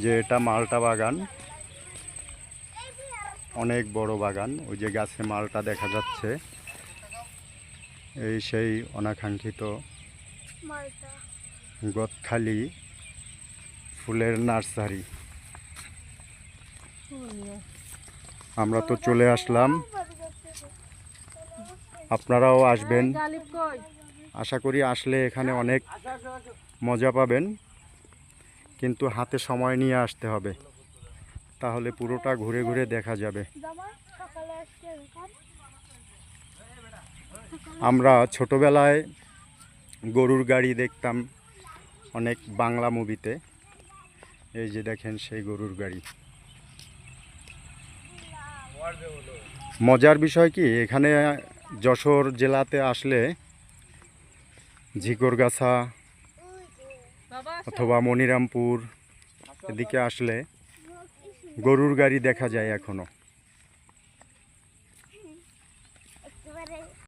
যে এটা মালটা বাগান, অনেক বড় বাগান। ওই যে গাছে মালটা দেখা যাচ্ছে, এই সেই অনাকাঙ্ক্ষিত গদখালি ফুলের নার্সারি। আমরা তো চলে আসলাম, আপনারাও আসবেন। আশা করি আসলে এখানে অনেক মজা পাবেন, কিন্তু হাতে সময় নিয়ে আসতে হবে, তাহলে পুরোটা ঘুরে ঘুরে দেখা যাবে। আমরা ছোটবেলায় গরুর গাড়ি দেখতাম অনেক বাংলা মুভিতে। এই যে দেখেন সেই গরুর গাড়ি। মজার বিষয় কি, এখানে যশোর জেলাতে আসলে ঝিকরগাছা অথবা মনিরামপুর এদিকে আসলে গরুর গাড়ি দেখা যায় এখনো।